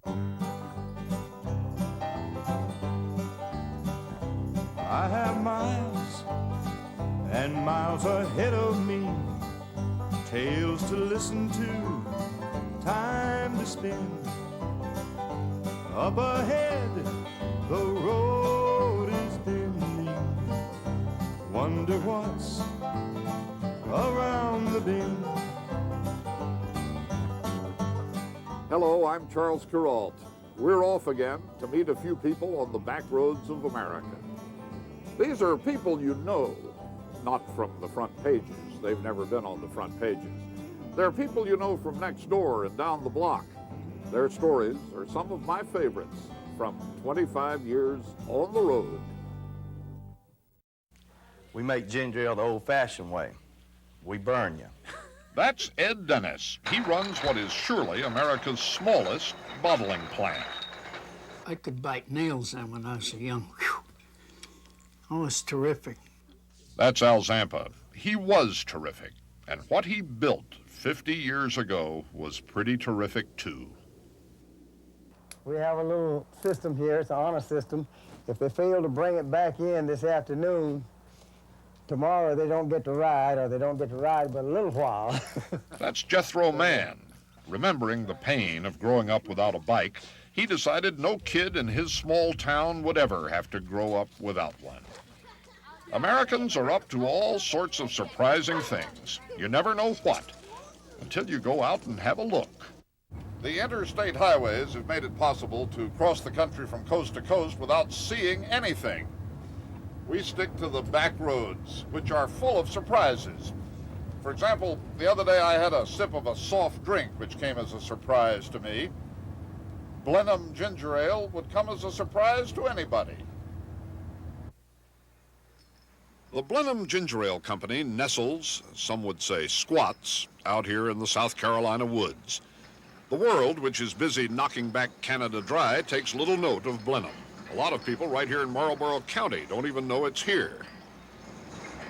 I have miles and miles ahead of me, tales to listen to, time to spend. Up ahead, the road is bending. Wonder what's around the bend. Hello, I'm Charles Kuralt. We're off again to meet a few people on the back roads of America. These are people you know, not from the front pages. They've never been on the front pages. They're people you know from next door and down the block. Their stories are some of my favorites from 25 years on the road. We make ginger ale the old-fashioned way. We burn you. That's Ed Dennis. He runs what is surely America's smallest bottling plant. I could bite nails then when I was young. Whew. Oh, it's terrific. That's Al Zampa. He was terrific. And what he built 50 years ago was pretty terrific, too. We have a little system here. It's an honor system. If they fail to bring it back in this afternoon, tomorrow they don't get to ride, or they don't get to ride but a little while. That's Jethro Mann. Remembering the pain of growing up without a bike, he decided no kid in his small town would ever have to grow up without one. Americans are up to all sorts of surprising things. You never know what until you go out and have a look. The interstate highways have made it possible to cross the country from coast to coast without seeing anything. We stick to the back roads, which are full of surprises. For example, the other day I had a sip of a soft drink, which came as a surprise to me. Blenheim ginger ale would come as a surprise to anybody. The Blenheim Ginger Ale Company nestles, some would say squats, out here in the South Carolina woods. The world, which is busy knocking back Canada dry, takes little note of Blenheim. A lot of people right here in Marlborough County don't even know it's here.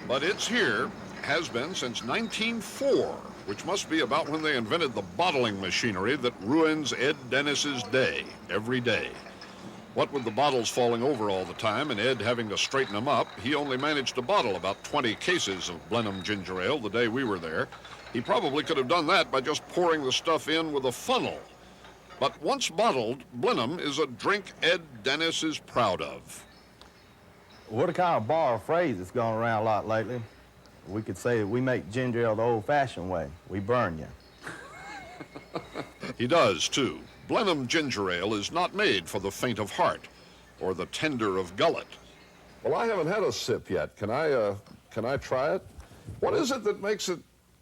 But it's here, has been since 1904, which must be about when they invented the bottling machinery that ruins Ed Dennis's day, every day. What with the bottles falling over all the time and Ed having to straighten them up, he only managed to bottle about 20 cases of Blenheim ginger ale the day we were there. He probably could have done that by just pouring the stuff in with a funnel. But once bottled, Blenheim is a drink Ed Dennis is proud of. What a kind of borrowed phrase that's gone around a lot lately. We could say that we make ginger ale the old-fashioned way. We burn you. He does, too. Blenheim ginger ale is not made for the faint of heart or the tender of gullet. Well, I haven't had a sip yet. Can I try it? What is it that makes it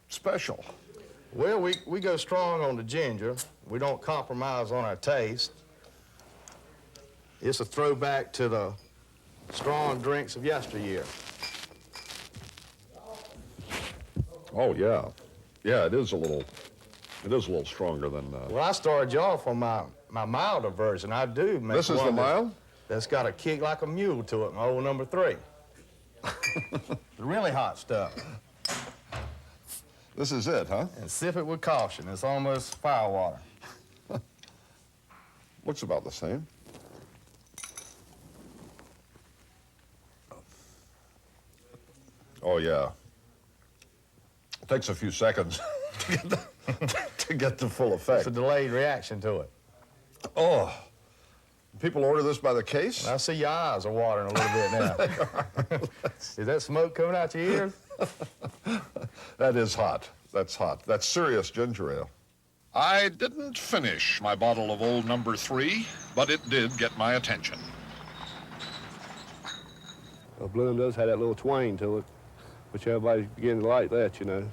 special? Well, we go strong on the ginger. We don't compromise on our taste. It's a throwback to the strong drinks of yesteryear. Oh, yeah. Yeah, it is a little stronger than... Well, I started you off on my milder version. I do make This is the mild? That's got a kick like a mule to it, my old number 3. The really hot stuff. This is it, huh? And sip it with caution. It's almost firewater. Looks about the same. Oh, yeah. It takes a few seconds to get the full effect. It's a delayed reaction to it. Oh. People order this by the case? I see your eyes are watering a little bit now. Is that smoke coming out your ears? That is hot. That's hot. That's serious ginger ale. I didn't finish my bottle of old number 3, but it did get my attention. Well, Blenheim does have that little twang to it, which everybody's beginning to like that, you know.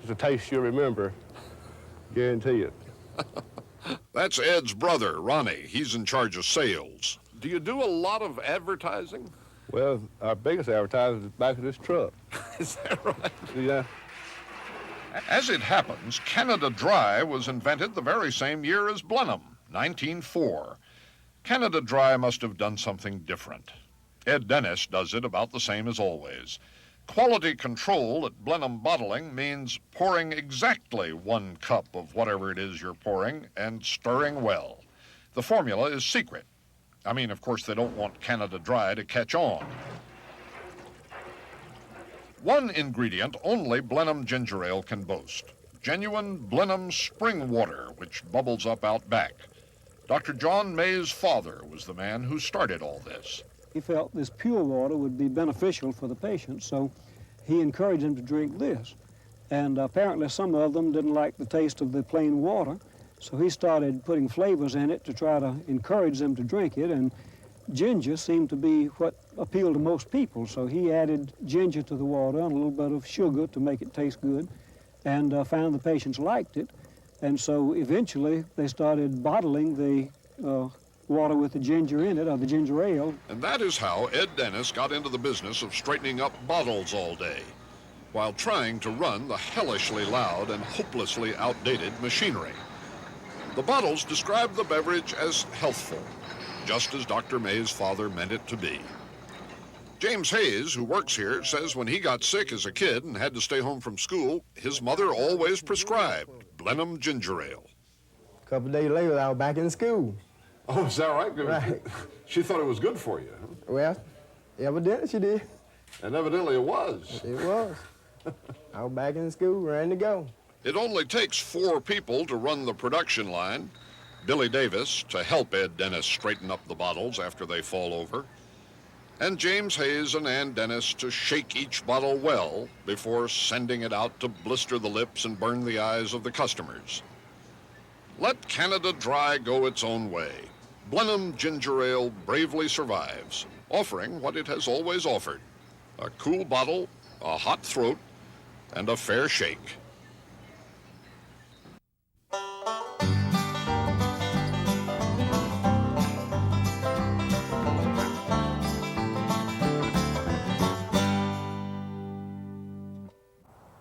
It's a taste you'll remember, guarantee it. That's Ed's brother, Ronnie. He's in charge of sales. Do you do a lot of advertising? Well, our biggest advertiser is the back of this truck. Is that right? Yeah. As it happens, Canada Dry was invented the very same year as Blenheim, 1904. Canada Dry must have done something different. Ed Dennis does it about the same as always. Quality control at Blenheim Bottling means pouring exactly 1 cup of whatever it is you're pouring and stirring well. The formula is secret. I mean, of course, they don't want Canada Dry to catch on. One ingredient only Blenheim ginger ale can boast: genuine Blenheim spring water, which bubbles up out back. Dr. John May's father was the man who started all this. He felt this pure water would be beneficial for the patient, so he encouraged them to drink this. And apparently some of them didn't like the taste of the plain water, so he started putting flavors in it to try to encourage them to drink it, and ginger seemed to be what appealed to most people, so he added ginger to the water and a little bit of sugar to make it taste good, and found the patients liked it. And so eventually they started bottling the water with the ginger in it, or the ginger ale. And that is how Ed Dennis got into the business of straightening up bottles all day, while trying to run the hellishly loud and hopelessly outdated machinery. The bottles describe the beverage as healthful, just as Dr. May's father meant it to be. James Hayes, who works here, says when he got sick as a kid and had to stay home from school, his mother always prescribed Blenheim ginger ale. A couple of days later, I was back in school. Oh, is that right? Right. She thought it was good for you, huh? Well, evidently she did. And evidently it was. It was. I was back in school, ready to go. It only takes 4 people to run the production line. Billy Davis to help Ed Dennis straighten up the bottles after they fall over, and James Hayes and Ann Dennis to shake each bottle well before sending it out to blister the lips and burn the eyes of the customers. Let Canada Dry go its own way. Blenheim ginger ale bravely survives, offering what it has always offered: a cool bottle, a hot throat, and a fair shake.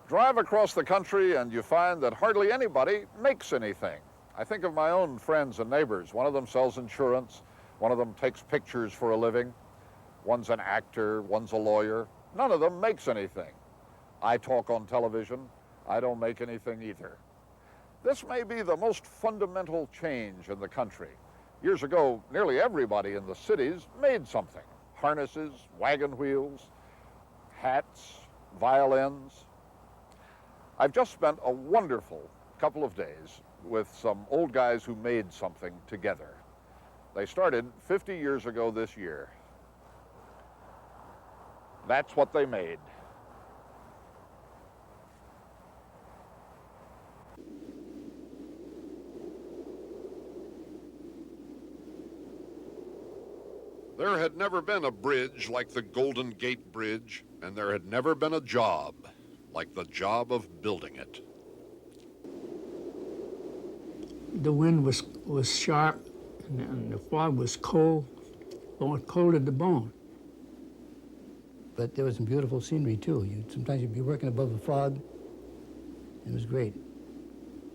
Drive across the country and you find that hardly anybody makes anything. I think of my own friends and neighbors. One of them sells insurance. One of them takes pictures for a living. One's an actor. One's a lawyer. None of them makes anything. I talk on television. I don't make anything either. This may be the most fundamental change in the country. Years ago, nearly everybody in the cities made something: harnesses, wagon wheels, hats, violins. I've just spent a wonderful couple of days with some old guys who made something together. They started 50 years ago this year. That's what they made. There had never been a bridge like the Golden Gate Bridge, and there had never been a job like the job of building it. The wind was sharp, and the fog was cold, cold at the bone. But there was some beautiful scenery, too. Sometimes you'd be working above the fog, and it was great.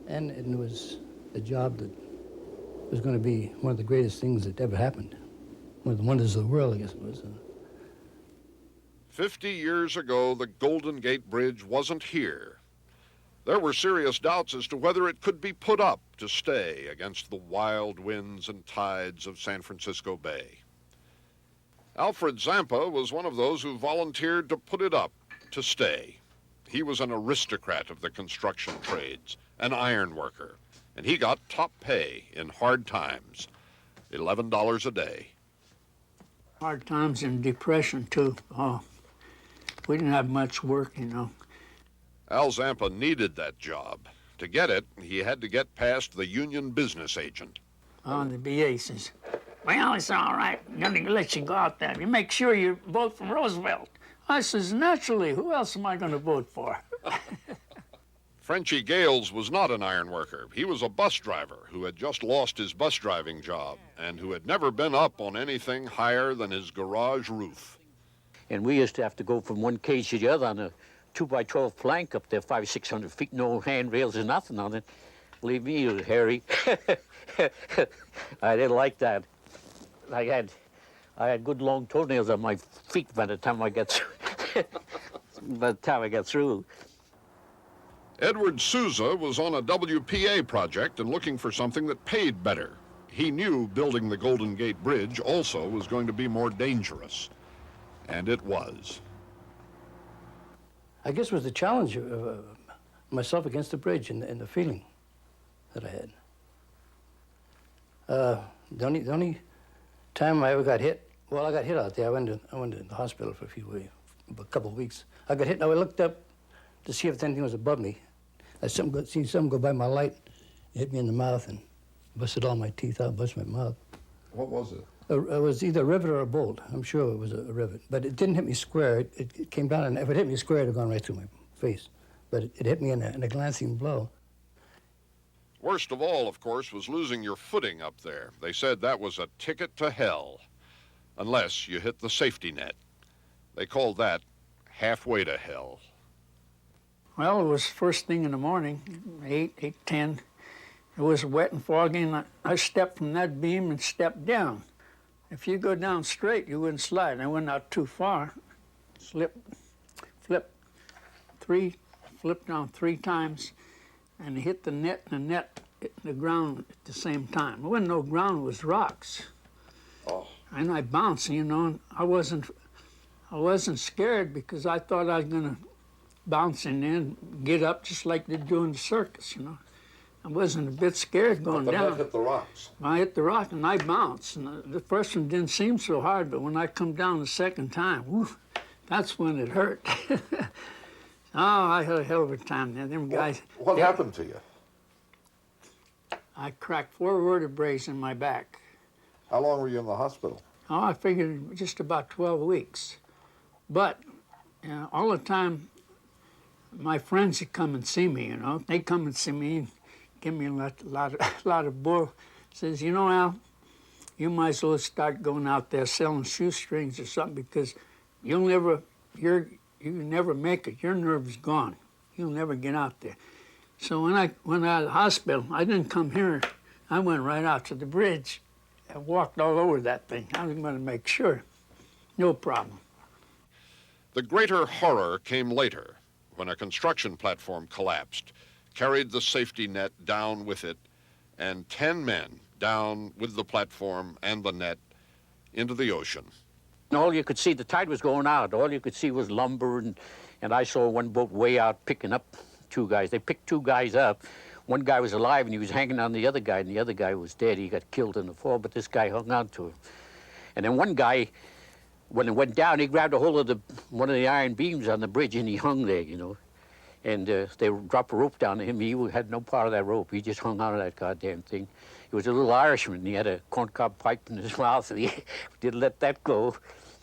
And it was a job that was going to be one of the greatest things that ever happened. One of the wonders of the world, I guess it was. 50 years ago, the Golden Gate Bridge wasn't here. There were serious doubts as to whether it could be put up to stay against the wild winds and tides of San Francisco Bay. Alfred Zampa was one of those who volunteered to put it up to stay. He was an aristocrat of the construction trades, an iron worker, and he got top pay in hard times, $11 a day. Hard times and depression, too. We didn't have much work, you know. Al Zampa needed that job. To get it, he had to get past the union business agent. The BA says, well, it's all right. I'm going to let you go out there. You make sure you vote for Roosevelt. I says, naturally, who else am I going to vote for? Frenchy Gales was not an iron worker. He was a bus driver who had just lost his bus driving job and who had never been up on anything higher than his garage roof. And we used to have to go from one cage to the other on a 2x12 plank up there, 500 or 600 feet, no handrails or nothing on it. Believe me, it was hairy. I didn't like that. I had good long toenails on my feet by the time I got through. Edward Souza was on a WPA project and looking for something that paid better. he knew building the Golden Gate Bridge also was going to be more dangerous. And it was. I guess it was the challenge of myself against the bridge and the feeling that I had. The only time I ever got hit, well, I got hit out there. I went to the hospital for a couple of weeks. I got hit, and I looked up to see if anything was above me. I seen something go by my light, it hit me in the mouth and busted all my teeth out, busted my mouth. What was it? It was either a rivet or a bolt. I'm sure it was a rivet. But it didn't hit me square. It came down, and if it hit me square, it would have gone right through my face. But it hit me in a glancing blow. Worst of all, of course, was losing your footing up there. They said that was a ticket to hell, unless you hit the safety net. They called that halfway to hell. Well, it was first thing in the morning, 8:10. It was wet and foggy, and I stepped from that beam and stepped down. If you go down straight, you wouldn't slide. I went out too far, flipped down 3 times, and hit the net, and the net hit the ground at the same time. There wasn't no ground, it was rocks. Oh. And I bounced, you know, and I wasn't scared because I thought I was gonna bounce and then get up just like they do in the circus, you know. I wasn't a bit scared going But the down. net hit the rocks. I hit the rock and I bounced. And the first one didn't seem so hard, but when I come down the second time, whew, that's when it hurt. Oh, I had a hell of a time there. Them guys. What happened to you? I cracked 4 vertebrae in my back. How long were you in the hospital? Oh, I figured just about 12 weeks. But all the time, my friends would come and see me, you know. They come and see me and give me a lot of bull. Says, you know, Al, you might as well start going out there selling shoestrings or something because you never make it. Your nerve's gone. You'll never get out there. So when I went out of the hospital, I didn't come here. I went right out to the bridge and walked all over that thing. I was going to make sure. No problem. The greater horror came later, when a construction platform collapsed, carried the safety net down with it, and 10 men down with the platform and the net into the ocean. And all you could see, the tide was going out. All you could see was lumber, and I saw one boat way out picking up 2 guys. They picked 2 guys up. One guy was alive, and he was hanging on the other guy, and the other guy was dead. He got killed in the fall, but this guy hung on to him. And then one guy, when it went down, he grabbed a hold of one of the iron beams on the bridge, and he hung there, you know. And they dropped a rope down to him. He had no part of that rope. He just hung on to that goddamn thing. He was a little Irishman, and he had a corncob pipe in his mouth, and he didn't let that go.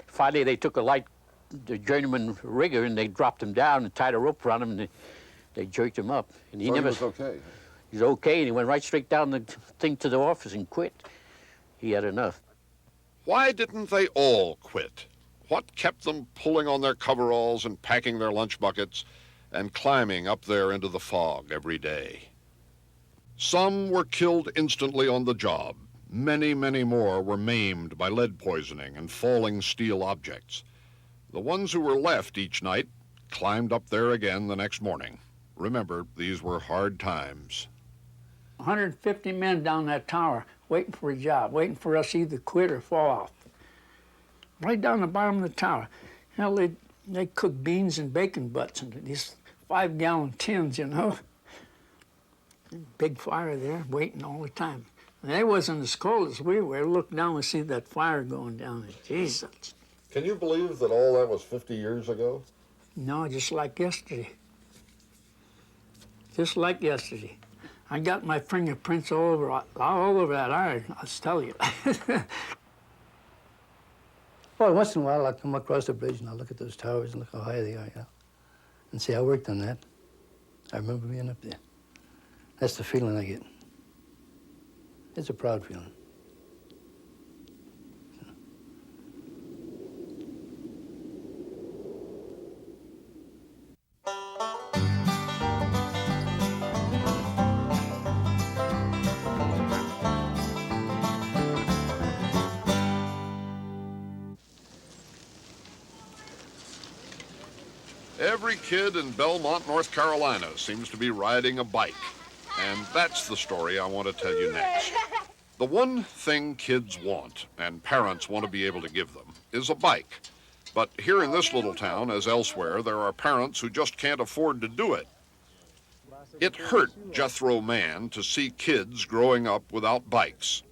Finally, they took the journeyman rigger, and they dropped him down and tied a rope around him, and they jerked him up. And He was okay. He was okay, and he went right straight down the thing to the office and quit. He had enough. Why didn't they all quit? What kept them pulling on their coveralls and packing their lunch buckets and climbing up there into the fog every day? Some were killed instantly on the job. Many, many more were maimed by lead poisoning and falling steel objects. The ones who were left each night climbed up there again the next morning. Remember, these were hard times. 150 men down that tower waiting for a job, waiting for us to either quit or fall off. Right down the bottom of the tower. Hell, they cook beans and bacon butts into these 5-gallon tins, you know. Big fire there, waiting all the time. And they wasn't as cold as we were. Look down and see that fire going down. Jesus. Can you believe that all that was 50 years ago? No, just like yesterday. Just like yesterday. I got my fingerprints all over that iron, I'll tell you. Well, once in a while, I'll come across the bridge and I'll look at those towers and look how high they are, you know, and see, I worked on that. I remember being up there. That's the feeling I get. It's a proud feeling. Every kid in Belmont, North Carolina seems to be riding a bike. And that's the story I want to tell you next. The one thing kids want, and parents want to be able to give them, is a bike. But here in this little town, as elsewhere, there are parents who just can't afford to do it. It hurt Jethro Mann to see kids growing up without bikes.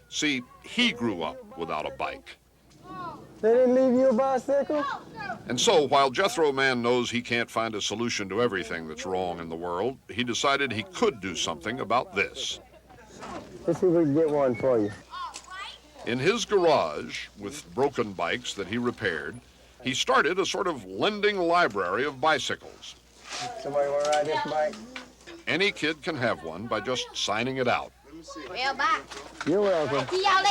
See, he grew up without a bike. They didn't leave you a bicycle? And so, while Jethro Mann knows he can't find a solution to everything that's wrong in the world, he decided he could do something about this. Let's see if we can get one for you. In his garage, with broken bikes that he repaired, he started a sort of lending library of bicycles. Somebody want to ride this bike? Any kid can have one by just signing it out. Well, bye. You're welcome. See y'all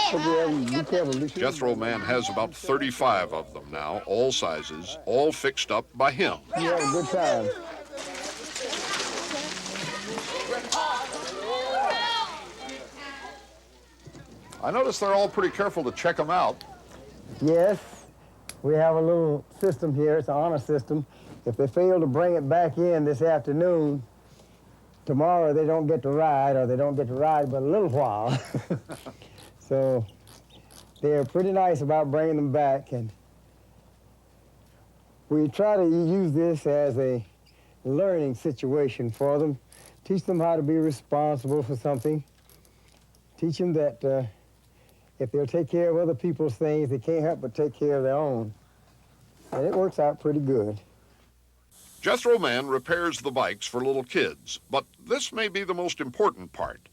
later. Be careful. Jethro Mann has about 35 of them now, all sizes, all fixed up by him. You have a good time. I notice they're all pretty careful to check them out. Yes, we have a little system here. It's an honor system. If they fail to bring it back in this afternoon, tomorrow they don't get to ride, or they don't get to ride but a little while. So they're pretty nice about bringing them back, and we try to use this as a learning situation for them. Teach them how to be responsible for something. Teach them that if they'll take care of other people's things, they can't help but take care of their own. And it works out pretty good. Jethro Mann repairs the bikes for little kids, but this may be the most important part.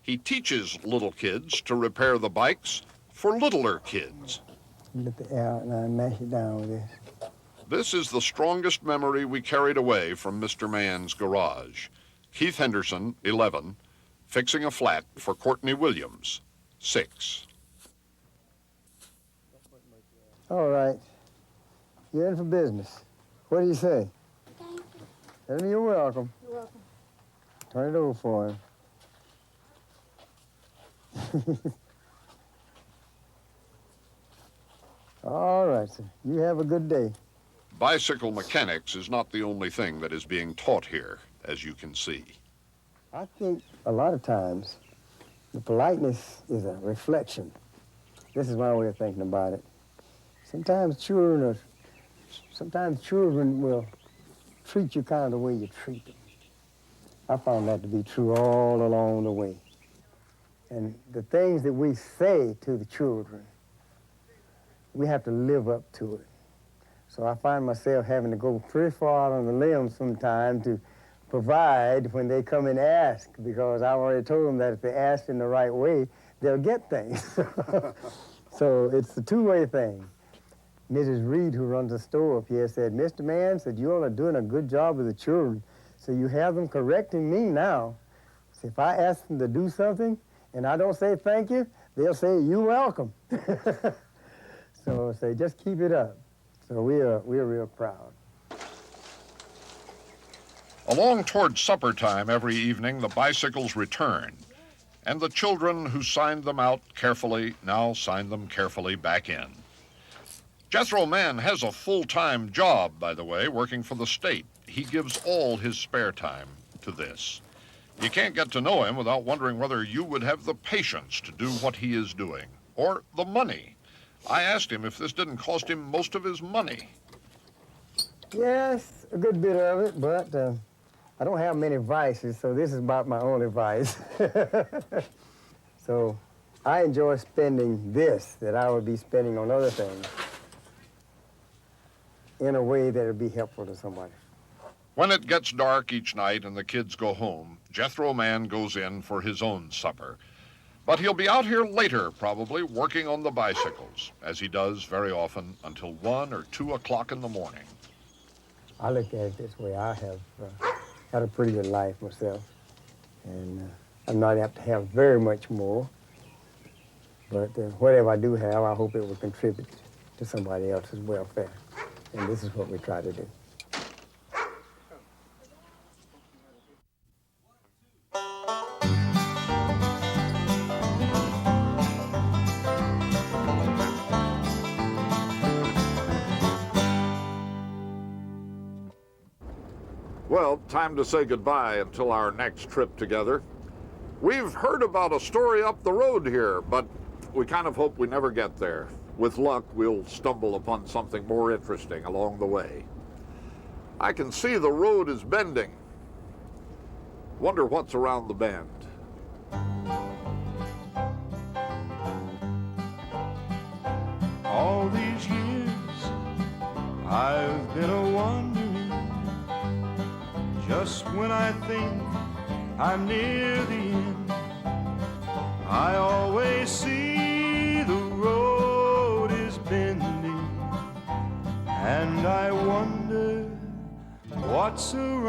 He teaches little kids to repair the bikes for littler kids. Let the air out and I mash it down with this. This is the strongest memory we carried away from Mr. Mann's garage. Keith Henderson, 11, fixing a flat for Courtney Williams, 6. All right. You're in for business. What do you say? Thank you. You're welcome. You're welcome. Turn it over for him. All right, sir. You have a good day. Bicycle mechanics is not the only thing that is being taught here, as you can see. I think a lot of times the politeness is a reflection. This is my way of thinking about it. Sometimes children will treat you kind of the way you treat them. I found that to be true all along the way. And the things that we say to the children, we have to live up to it. So I find myself having to go pretty far out on the limb sometimes to provide when they come and ask, because I already told them that if they ask in the right way, they'll get things. So it's a two-way thing. Mrs. Reed, who runs the store up here, said, Mr. Mann, said, you all are doing a good job with the children. So you have them correcting me now. So if I ask them to do something and I don't say thank you, they'll say, you're welcome. So say, just keep it up. So we're real proud. Along toward supper time every evening, the bicycles return, and the children who signed them out carefully now sign them carefully back in. Jethro Mann has a full-time job, by the way, working for the state. He gives all his spare time to this. You can't get to know him without wondering whether you would have the patience to do what he is doing, or the money. I asked him if this didn't cost him most of his money. Yes, a good bit of it, but I don't have many vices, so this is about my only vice. So I enjoy spending this that I would be spending on other things in a way that would be helpful to somebody. When it gets dark each night and the kids go home, Jethro Mann goes in for his own supper. But he'll be out here later, probably, working on the bicycles, as he does very often until 1 or 2 o'clock in the morning. I look at it this way. I have had a pretty good life myself, and I'm not apt to have very much more. But whatever I do have, I hope it will contribute to somebody else's welfare. And this is what we try to do. Well, time to say goodbye until our next trip together. We've heard about a story up the road here, but we kind of hope we never get there. With luck, we'll stumble upon something more interesting along the way. I can see the road is bending. Wonder what's around the bend. All these years I've been a-wondering, just when I think I'm near the end, I always see the road is bending, and I wonder what's around